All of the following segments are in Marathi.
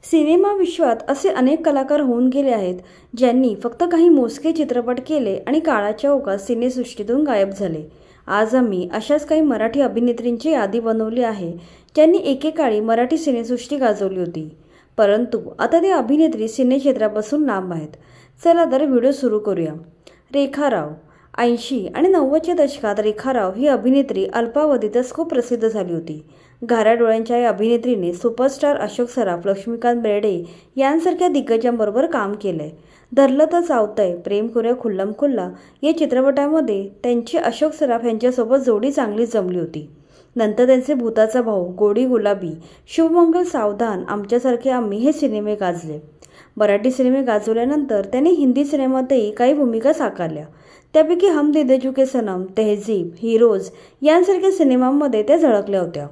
सिनेमा विश्वात असे अनेक कलाकार होऊन गेले आहेत ज्यांनी फक्त काही मोजके चित्रपट केले आणि काळाच्या ओघात सिनेसृष्टीतून गायब झाले। आज आम्ही अशाच काही मराठी अभिनेत्रींची यादी बनवली आहे ज्यांनी एकेकाळी मराठी सिनेसृष्टी गाजवली होती, परंतु आता ते अभिनेत्री सिनेक्षेत्रापासून लांब आहेत। चला तर व्हिडिओ सुरू करूया। रेखा राव 80 आणि 90च्या दशकात रेखा राव ही अभिनेत्री अल्पावधीतच खूप प्रसिद्ध झाली होती। घाऱ्या डोळ्यांच्या या अभिनेत्रीने सुपरस्टार अशोक सराफ, लक्ष्मीकांत बेर्डे यांसारख्या दिग्गजांबरोबर काम केलंय। धरलं तर चावतंय, प्रेम करूया खुल्लम खुल्ला या चित्रपटामध्ये त्यांची अशोक सराफ यांच्यासोबत जोडी चांगली जमली होती। नंतर त्यांचे भूताचा भाऊ, गोडी गुलाबी, शुभमंगल सावधान, आमच्यासारखे आम्ही हे सिनेमे गाजले। मराठी सिनेमे गाजवल्यानंतर त्यांनी हिंदी सिनेमातही काही भूमिका साकारल्या। त्यापैकी हम दे दे चुके सनम, तहजीब, हीरोज यांसारख्या सिनेमांमध्ये त्या झळकल्या होत्या।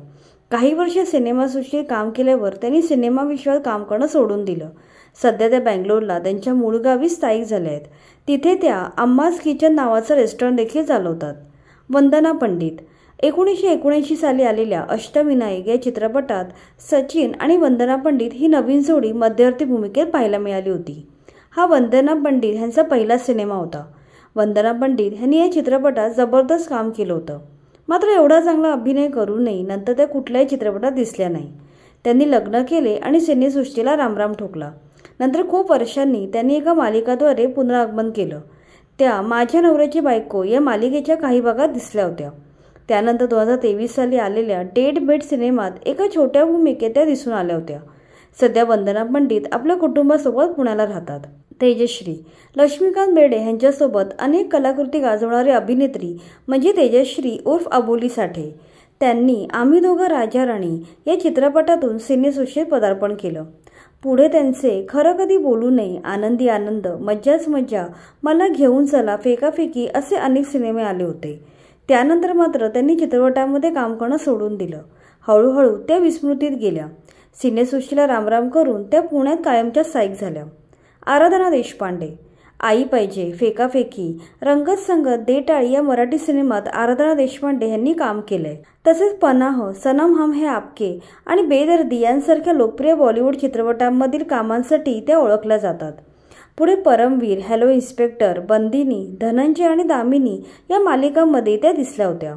काही वर्ष सिनेमासृष्टीत काम केल्यावर त्यांनी सिनेमा विश्वात काम करणं सोडून दिलं। सध्या त्या बँगलोरला त्यांच्या मूळ गावी स्थायिक झाल्या आहेत। तिथे त्या अम्माज किचन नावाचं रेस्टॉरंट देखील चालवतात। वंदना पंडित 1979 साली आलेल्या अष्टविनायक या चित्रपटात सचिन आणि वंदना पंडित ही नवीन जोडी मध्यवर्ती भूमिकेत पाहायला मिळाली होती। हा वंदना पंडित यांचा पहिला सिनेमा होता। वंदना पंडित यांनी या चित्रपटात जबरदस्त काम केलं होतं, मात्र एवढा चांगला अभिनय करूनही नंतर त्या कुठल्याही चित्रपटात दिसल्या नाही। त्यांनी लग्न केले आणि सिनेसृष्टीला रामराम ठोकला। नंतर खूप वर्षांनी त्यांनी एका मालिकाद्वारे पुनरागमन केलं। त्या माझ्या नवऱ्याची बायको या मालिकेच्या काही भागात दिसल्या होत्या। त्यानंतर 2023 साली आलेल्या डेट बेट सिनेमात एका छोट्या भूमिकेत त्या दिसून आल्या होत्या। सध्या वंदना पंडित आपल्या कुटुंबासोबत पुण्याला राहतात। तेजश्री लक्ष्मीकांत बेर्डे यांच्यासोबत अनेक कलाकृती गाजवणारी अभिनेत्री म्हणजे तेजश्री उर्फ अबोली साठे। त्यांनी आम्ही दोघं राजा राणी या चित्रपटातून सिनेसृष्टीत पदार्पण केलं। पुढे त्यांचे खरं कधी बोलू नये, आनंदी आनंद, मज्जाच मज्जा, मला घेऊन चला, फेकाफेकी असे अनेक सिनेमे आले होते। त्यानंतर मात्र त्यांनी चित्रपटामध्ये काम करणं सोडून दिलं। हळूहळू त्या विस्मृतीत गेल्या। सिनेसृष्टीला रामराम करून त्या पुण्यात कायमच्या स्थायिक झाल्या। आराधना देशपांडे आई पाहिजे, फेकाफेकी, रंगत संगत, दे टाळी या मराठी सिनेमात आराधना देशपांडे यांनी काम केलंय। तसेच पनाह, सनम हम है आपके आणि बेदर्दी यांसारख्या लोकप्रिय बॉलिवूड चित्रपटांमधील कामांसाठी त्या ओळखल्या जातात। पुढे परमवीर, हॅलो इन्स्पेक्टर, बंदिनी, धनंजय आणि दामिनी या मालिकांमध्ये त्या दिसल्या होत्या।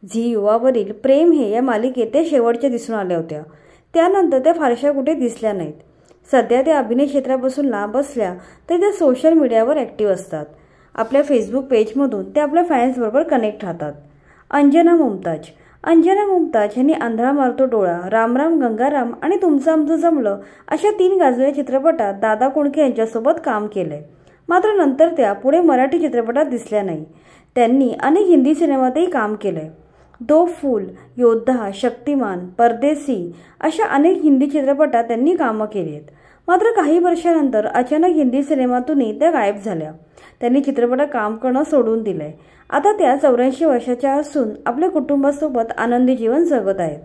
झी युवावरील प्रेम हे या मालिकेत त्या शेवटच्या दिसून आल्या होत्या। त्यानंतर त्या फारशा कुठे दिसल्या नाहीत। सध्या त्या अभिनय क्षेत्रापासून लांब असल्या तरी त्या सोशल मीडियावर ॲक्टिव्ह असतात। आपल्या फेसबुक पेजमधून ते आपल्या फॅन्सबरोबर कनेक्ट राहतात। अंजना मुमताज यांनी आंधळा मारतो डोळा, रामराम गंगाराम आणि तुमचं आमचं जमलं अशा 3 गाजलेल्या चित्रपटात दादा कोंडके यांच्यासोबत काम केलंय। मात्र नंतर त्या पुढे मराठी चित्रपटात दिसल्या नाही। त्यांनी अनेक हिंदी सिनेमातही काम केलंय। दो फूल, योद्धा, शक्तिमान, परदेसी अशा अनेक हिंदी चित्रपटात त्यांनी कामं केली आहेत। मात्र काही वर्षानंतर अचानक हिंदी सिनेमातूनही त्या गायब झाल्या। त्यांनी चित्रपटात काम करणं सोडून दिलंय। आता त्या 84 वर्षाच्या असून आपल्या कुटुंबासोबत आनंदी जीवन जगत आहेत।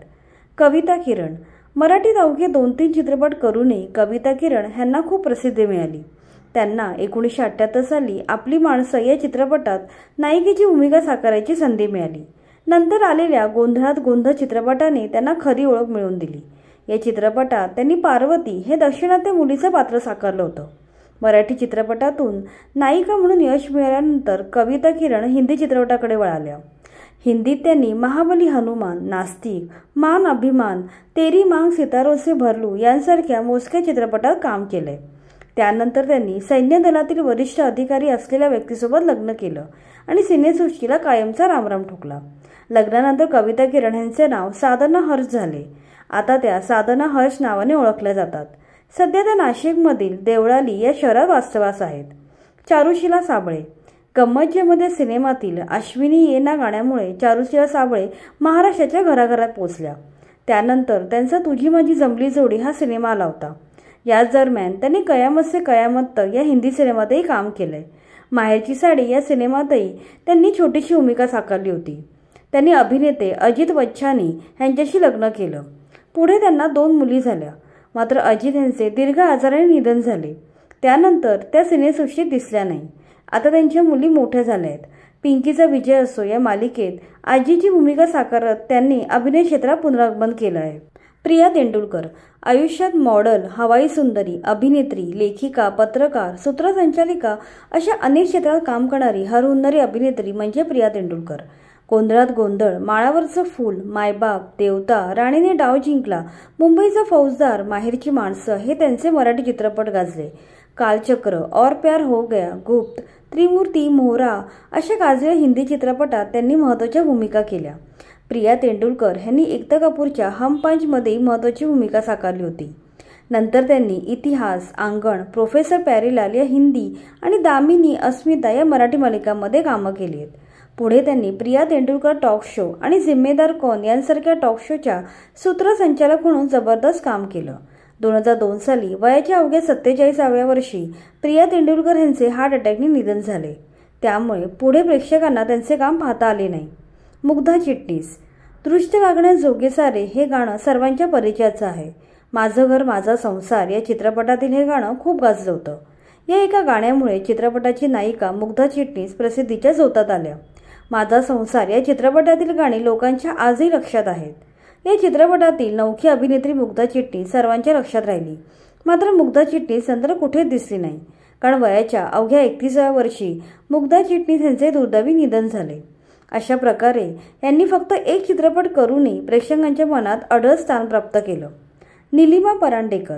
कविता किरण मराठीत अवघे 2-3 चित्रपट करूनही कविता किरण यांना खूप प्रसिद्धी मिळाली। त्यांना 1978 साली आपली माणसं या चित्रपटात नायिकेची भूमिका साकारायची संधी मिळाली। नंतर आलेल्या गोंधळात गोंधळ चित्रपटाने त्यांना खरी ओळख मिळवून दिली। या चित्रपटात त्यांनी पार्वती हे दाक्षिणात्य मुलीचं पात्र साकारलं होतं। मराठी चित्रपटातून नायिका म्हणून यश मिळाल्यानंतर कविता किरण हिंदी चित्रपटाकडे वळाल्या। हिंदीत त्यांनी महाबली हनुमान, नास्तिक, मान अभिमान, तेरी मांग सितारों से भरलू यांसारख्या मोजक्या चित्रपटात काम केलंय। त्यानंतर त्यांनी सैन्य दलातील वरिष्ठ अधिकारी असलेल्या व्यक्तीसोबत लग्न केलं आणि सिनेसृष्टीला कायमचा रामराम ठोकला। लग्नानंतर कविता किरण यांचे नाव साधना हर्ष झाले। आता त्या साधना हर्ष नावाने ओळखल्या जातात। सध्या त्या नाशिकमधील देवळाली या शहरात वास्तव्यास आहेत। चारुशीला साबळे गम्मतजम्मत सिनेमातील अश्विनी ये ना गाण्यामुळे चारुशीला साबळे महाराष्ट्राच्या घराघरात पोहोचल्या। त्यानंतर त्यांचा तुझी माझी जमली जोडी हा सिनेमा आला होता। याच दरम्यान त्यांनी कयामत से कयामत तक या हिंदी सिनेमातही काम केलंय। माहेरची साडी या सिनेमातही त्यांनी छोटीशी भूमिका साकारली होती। त्यांनी अभिनेते अजित वच्छानी यांच्याशी लग्न केलं। पुढे त्यांना 2 मुली झाल्या। मात्र अजित यांचे दीर्घ आजाराने निधन झाले। त्यानंतर त्या सिनेसृष्टीत दिसल्या नाही। आता त्यांच्या मुली मोठ्या झाल्या आहेत। पिंकीचा विजय असो या मालिकेत आजीची भूमिका साकारत त्यांनी अभिनय क्षेत्रात पुनरागमन केलं आहे। प्रिया तेंडुलकर आयुष्यात मॉडेल, हवाई सुंदरी, अभिनेत्री, लेखिका, पत्रकार, सूत्रसंचालिका अशा अनेक क्षेत्रात काम करणारी हरहुन्नरी अभिनेत्री म्हणजे प्रिया तेंडुलकर. गोंधळात गोंधळ, माळावरचं फूल, मायबाप, देवता, राणीने डाव जिंकला, मुंबईचा फौजदार, माहेरची माणसं हे त्यांचे मराठी चित्रपट गाजले. कालचक्र, और प्यार हो गया, गुप्त, त्रिमूर्ती, मोहरा अशा गाजलेल्या हिंदी चित्रपटात त्यांनी महत्त्वाच्या भूमिका केल्या. प्रिया तेंडुलकर यांनी एकता कपूरच्या हम पंचमध्ये महत्त्वाची भूमिका साकारली होती. नंतर त्यांनी इतिहास, आंगण, प्रोफेसर प्यारेलाल या हिंदी आणि दामिनी, अस्मिता या मराठी मालिकांमध्ये कामं केली आहेत. पुढे त्यांनी प्रिया तेंडुलकर टॉक शो आणि जिम्मेदार कौन यांसारख्या टॉक शोच्या सूत्रसंचालक म्हणून जबरदस्त काम केलं. 2002 साली वयाच्या अवघ्या 47व्या वर्षी प्रिया तेंडुलकर यांचे हार्ट अटॅकने निधन झाले. त्यामुळे पुढे प्रेक्षकांना त्यांचे काम पाहता आले नाही. मुग्धा चिटणीस, दृष्ट लागण्याजोगे सारे हे गाणं सर्वांच्या परिचयाचं आहे. माझं घर माझा संसार या चित्रपटातील हे गाणं खूप गाजलं होतं. या एका गाण्यामुळे चित्रपटाची नायिका मुग्धा चिटणीस प्रसिद्धीच्या झोतात आल्या. माझा संसार या चित्रपटातील गाणी लोकांच्या आजही लक्षात आहेत. या चित्रपटातील नवखी अभिनेत्री मुग्धा चिटणीस सर्वांच्या लक्षात राहिली. मात्र मुग्धा चिटणीस नंतर कुठेच दिसली नाही, कारण वयाच्या अवघ्या 31व्या वर्षी मुग्धा चिटणीस यांचे दुर्दैवी निधन झाले. अशा प्रकारे यांनी फक्त एक चित्रपट करूनही प्रेक्षकांच्या मनात अढळ स्थान प्राप्त केलं. निलिमा परांडेकर,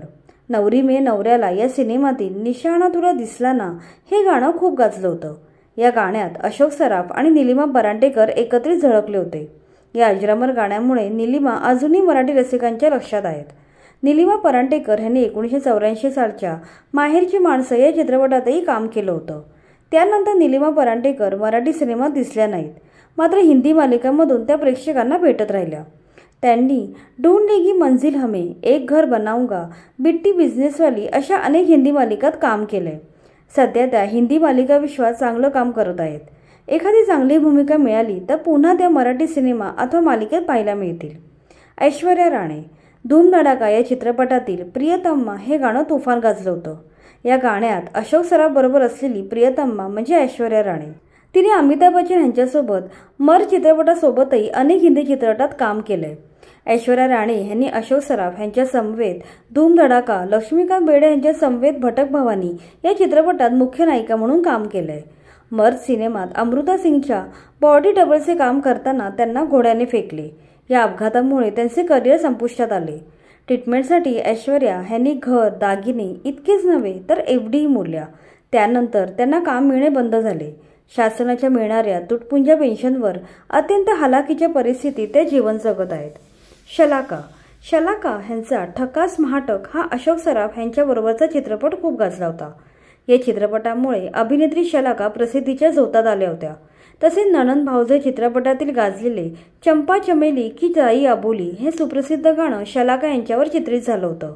नवरी मे नवऱ्याला या सिनेमातील निशाणा तुला दिसला ना हे गाणं खूप गाजलं होतं. या गाण्यात अशोक सराफ आणि निलिमा परांडेकर एकत्रित झळकले होते. या अजरामर गाण्यामुळे निलिमा अजूनही मराठी रसिकांच्या लक्षात आहेत. निलिमा परांडेकर यांनी 1984 सालच्या माहेरची माणसं या चित्रपटातही काम केलं होतं. त्यानंतर निलिमा परांडेकर मराठी सिनेमात दिसल्या नाहीत, मात्र हिंदी मालिकांमधून त्या प्रेक्षकांना भेटत राहिल्या. त्यांनी ढूंढ लेगी मंजिल हमें, एक घर बनाऊंगा, बिट्टी बिझनेसवाली अशा अनेक हिंदी मालिकात काम केलंय. सध्या त्या हिंदी मालिका विश्वात चांगलं काम करत आहेत. एखादी चांगली भूमिका मिळाली तर पुन्हा त्या मराठी सिनेमा अथवा मालिकेत पाहायला मिळतील. ऐश्वर्या राणे, धूम धडाका या चित्रपटातील प्रियतम्मा हे गाणं तुफान गाजलं होतं. या गाण्यात अशोक सराफ बरोबर असलेली प्रियतम्मा म्हणजे ऐश्वर्या राणे. तिने अमिताभ बच्चन यांच्यासोबत मर चित्रपटासोबतही अनेक हिंदी चित्रपटात काम केलंय. ऐश्वर्या राणे यांनी अशोक सराफ यांच्या समवेत धूम धडाका, लक्ष्मीकांत बेर्डे यांच्या समवेत भटक भवानी या चित्रपटात मुख्य नायिका म्हणून काम केलंय. मर्द सिनेमात अमृता सिंगच्या बॉडी डबलचे काम करताना त्यांना घोड्याने फेकले. या अपघातामुळे त्यांचे करिअर संपुष्टात आले. ट्रीटमेंटसाठी ऐश्वर्या यांनी घर, दागिने इतकेच नव्हे तर एफडीही मोडल्या. त्यानंतर त्यांना काम मिळणे बंद झाले. शासनाच्या मिळणाऱ्या तुटपुंज्या पेन्शनवर अत्यंत हलाखीच्या परिस्थितीत ते जीवन जगत आहेत. शलाका ह्यांचा ठकास महाटक हा अशोक सराफ यांच्याबरोबरचा चित्रपट खूप गाजला होता. या चित्रपटामुळे अभिनेत्री शलाका प्रसिद्धीच्या झोतात आल्या होत्या. तसेच नणंद भावजे चित्रपटातील गाजलेले चंपा चमेली की जाई आबोली हे सुप्रसिद्ध गाणं शलाका यांच्यावर चित्रित झालं होतं.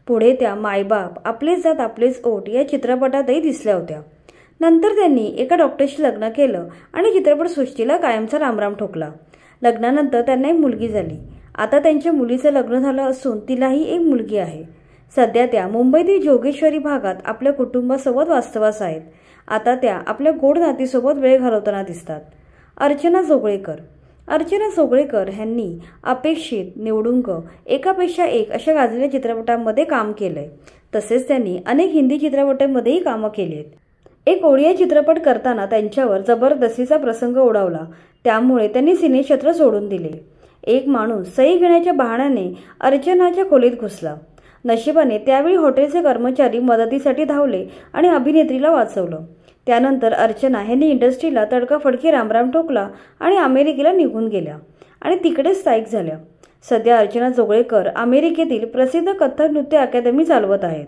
पुढे त्या मायबाप, आपलेच जात आपलेच ओठ या चित्रपटातही दिसल्या होत्या. नंतर त्यांनी एका डॉक्टरशी लग्न केलं आणि चित्रपटसृष्टीला कायमचा रामराम ठोकला. लग्नानंतर त्यांना एक मुलगी झाली. आता त्यांच्या मुलीचं लग्न झालं असून तिलाही एक मुलगी आहे. सध्या त्या मुंबईतील जोगेश्वरी भागात आपल्या कुटुंबासोबत वास्तवास आहेत. आता त्या आपल्या गोड नातीसोबत वेळ घालवताना दिसतात. अर्चना जोगळेकर यांनी अपेक्षित, निवडुंग, एकापेक्षा एक अशा गाजलेल्या चित्रपटांमध्ये काम केलंय. तसेच त्यांनी अनेक हिंदी चित्रपटांमध्येही कामं केली आहेत. एक ओडिया चित्रपट करताना त्यांच्यावर जबरदस्तीचा प्रसंग ओढावला, त्यामुळे त्यांनी सिनेक्षेत्र सोडून दिले. एक माणूस सही घेण्याच्या बहाण्याने अर्चनाच्या खोलीत घुसला. नशिबाने त्यावेळी हॉटेलचे कर्मचारी मदतीसाठी धावले आणि अभिनेत्रीला वाचवलं. त्यानंतर अर्चना यांनी इंडस्ट्रीला तडकाफडकी रामराम ठोकला आणि अमेरिकेला निघून गेल्या आणि तिकडेच स्थायिक झाल्या. सध्या अर्चना जोगळेकर अमेरिकेतील प्रसिद्ध कथ्थक नृत्य अकादमी चालवत आहेत.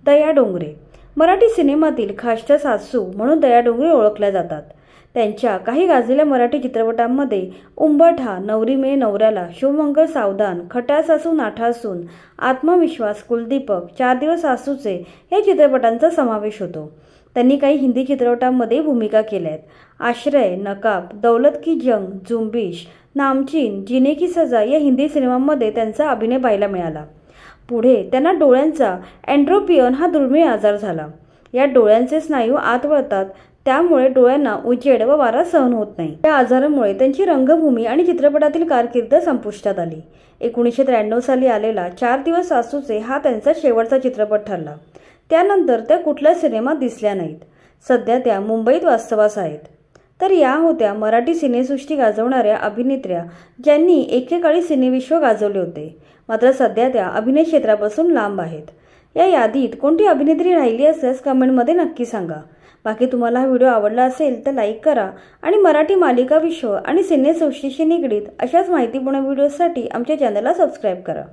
दया डोंगरे, मराठी सिनेमातील खासच्या सासू म्हणून दया डोंगरे ओळखल्या जातात. त्यांच्या काही गाजलेल्या मराठी चित्रपटांमध्ये उंबरठा, नवरी मे नवऱ्याला, शुभमंगल सावधान, खट्याळ सासू नाठाळ सून, आत्मविश्वास, कुलदीपक, 4 दिवस सासूचे या चित्रपटांचा समावेश होतो. त्यांनी काही हिंदी चित्रपटांमध्ये भूमिका केल्या आहेत. आश्रय, नकाब, दौलत की जंग, जुंबिश, नामचीन, जीने की सजा या हिंदी सिनेमांमध्ये त्यांचा अभिनय पाहायला मिळाला. पुढे त्यांना डोळ्यांचा एंड्रोपियन हा दुर्मिळ आजार झाला या डोळ्यांचे स्नायू आत वळतात, त्यामुळे डोळ्यांना उजेड व वारा सहन होत नाही। या आजारामुळे त्यांची रंगभूमी आणि चित्रपटातील कारकीर्द संपुष्टात आली। 1993 साली आलेला 4 दिवस सासूचे हा त्यांचा शेवटचा चित्रपट ठरला। त्यानंतर त्या कुठल्या सिनेमात दिसल्या नाहीत। सध्या त्या मुंबईत वास्तवास आहेत। तर या होत्या मराठी सिनेसृष्टी गाजवणाऱ्या अभिनेत्र्या, ज्यांनी एकेकाळी सिनेविश्व गाजवले होते, मात्र सध्या त्या अभिनय क्षेत्रापासून लांब आहेत। या यादीत कोणती अभिनेत्री राहिली असल्यास कमेंटमध्ये नक्की सांगा। बाकी तुम्हाला हा व्हिडिओ आवडला असेल तर लाईक करा आणि मराठी मालिका विश्व आणि सिनेसृष्टीशी निगडीत अशाच माहितीपूर्ण व्हिडिओसाठी आमच्या चॅनलला सबस्क्राईब करा।